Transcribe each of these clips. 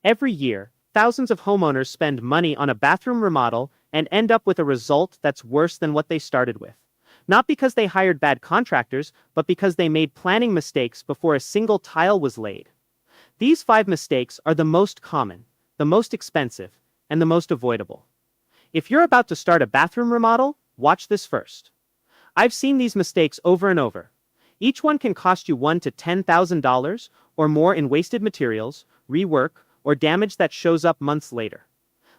Every year, thousands of homeowners spend money on a bathroom remodel and end up with a result that's worse than what they started with. Not because they hired bad contractors, but because they made planning mistakes before a single tile was laid. These 5 mistakes are the most common, the most expensive, and the most avoidable. If you're about to start a bathroom remodel, watch this first. I've seen these mistakes over and over. Each one can cost you $1,000 to $10,000 or more in wasted materials, rework, or damage that shows up months later.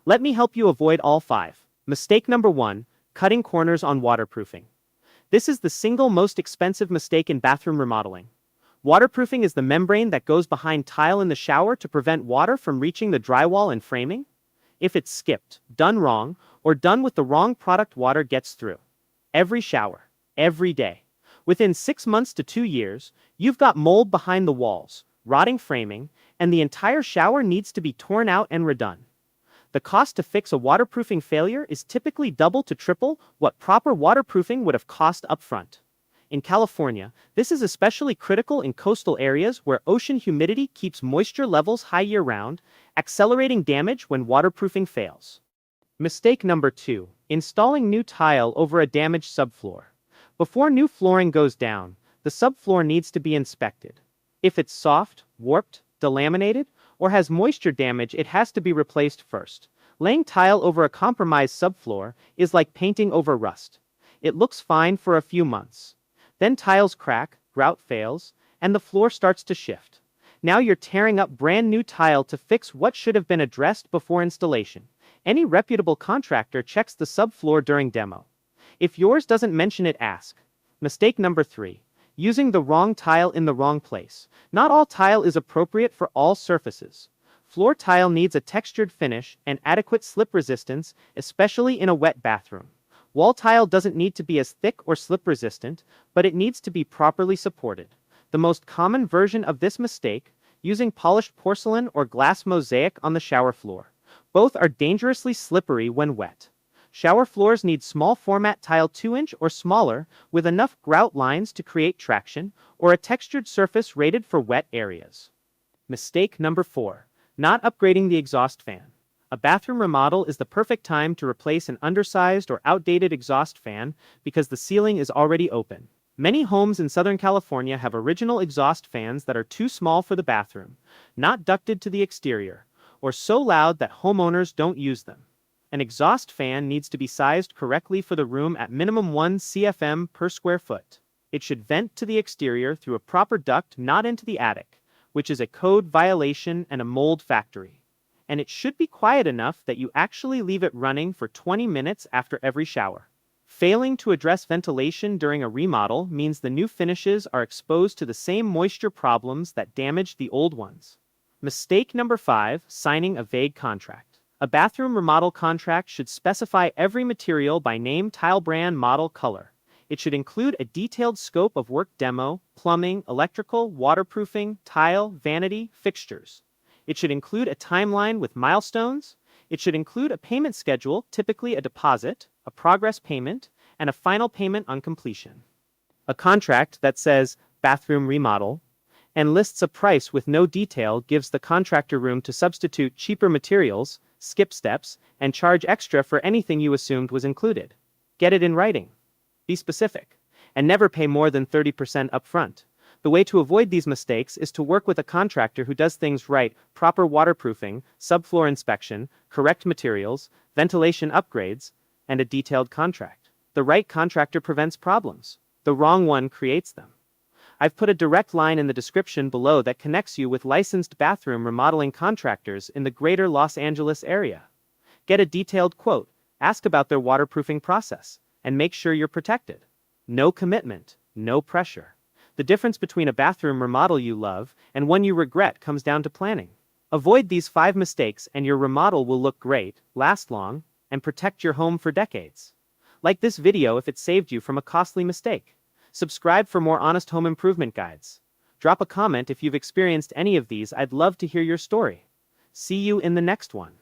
Let me help you avoid all 5. Mistake number 1, cutting corners on waterproofing. This is the single most expensive mistake in bathroom remodeling. Waterproofing is the membrane that goes behind tile in the shower to prevent water from reaching the drywall and framing. If it's skipped, done wrong, or done with the wrong product, water gets through. Every shower, every day. Within 6 months to 2 years, you've got mold behind the walls, rotting framing, and the entire shower needs to be torn out and redone. The cost to fix a waterproofing failure is typically double to triple what proper waterproofing would have cost upfront. In California, this is especially critical in coastal areas where ocean humidity keeps moisture levels high year-round, accelerating damage when waterproofing fails. Mistake number 2, installing new tile over a damaged subfloor. Before new flooring goes down, the subfloor needs to be inspected. If it's soft, warped, delaminated, or has moisture damage, it has to be replaced first. Laying tile over a compromised subfloor is like painting over rust. It looks fine for a few months. Then tiles crack, grout fails, and the floor starts to shift. Now you're tearing up brand new tile to fix what should have been addressed before installation. Any reputable contractor checks the subfloor during demo. If yours doesn't mention it, ask. Mistake number 3, using the wrong tile in the wrong place. Not all tile is appropriate for all surfaces. Floor tile needs a textured finish and adequate slip resistance, especially in a wet bathroom. Wall tile doesn't need to be as thick or slip resistant, but it needs to be properly supported. The most common version of this mistake, using polished porcelain or glass mosaic on the shower floor. Both are dangerously slippery when wet. Shower floors need small format tile 2-inch or smaller with enough grout lines to create traction, or a textured surface rated for wet areas. Mistake number 4, not upgrading the exhaust fan. A bathroom remodel is the perfect time to replace an undersized or outdated exhaust fan because the ceiling is already open. Many homes in Southern California have original exhaust fans that are too small for the bathroom, not ducted to the exterior, or so loud that homeowners don't use them. An exhaust fan needs to be sized correctly for the room at minimum 1 cfm per square foot. It should vent to the exterior through a proper duct, not into the attic, which is a code violation and a mold factory. And it should be quiet enough that you actually leave it running for 20 minutes after every shower. Failing to address ventilation during a remodel means the new finishes are exposed to the same moisture problems that damaged the old ones. Mistake number 5, signing a vague contract. A bathroom remodel contract should specify every material by name, tile brand, model, color. It should include a detailed scope of work: demo, plumbing, electrical, waterproofing, tile, vanity, fixtures. It should include a timeline with milestones. It should include a payment schedule, typically a deposit, a progress payment, and a final payment on completion. A contract that says bathroom remodel and lists a price with no detail gives the contractor room to substitute cheaper materials, skip steps, and charge extra for anything you assumed was included. Get it in writing. Be specific, and never pay more than 30% upfront. The way to avoid these mistakes is to work with a contractor who does things right: proper waterproofing, subfloor inspection, correct materials, ventilation upgrades, and a detailed contract. The right contractor prevents problems. The wrong one creates them. I've put a direct line in the description below that connects you with licensed bathroom remodeling contractors in the greater Los Angeles area. Get a detailed quote, ask about their waterproofing process, and make sure you're protected. No commitment, no pressure. The difference between a bathroom remodel you love and one you regret comes down to planning. Avoid these 5 mistakes and your remodel will look great, last long, and protect your home for decades. Like this video if it saved you from a costly mistake. Subscribe for more honest home improvement guides. Drop a comment if you've experienced any of these. I'd love to hear your story. See you in the next one.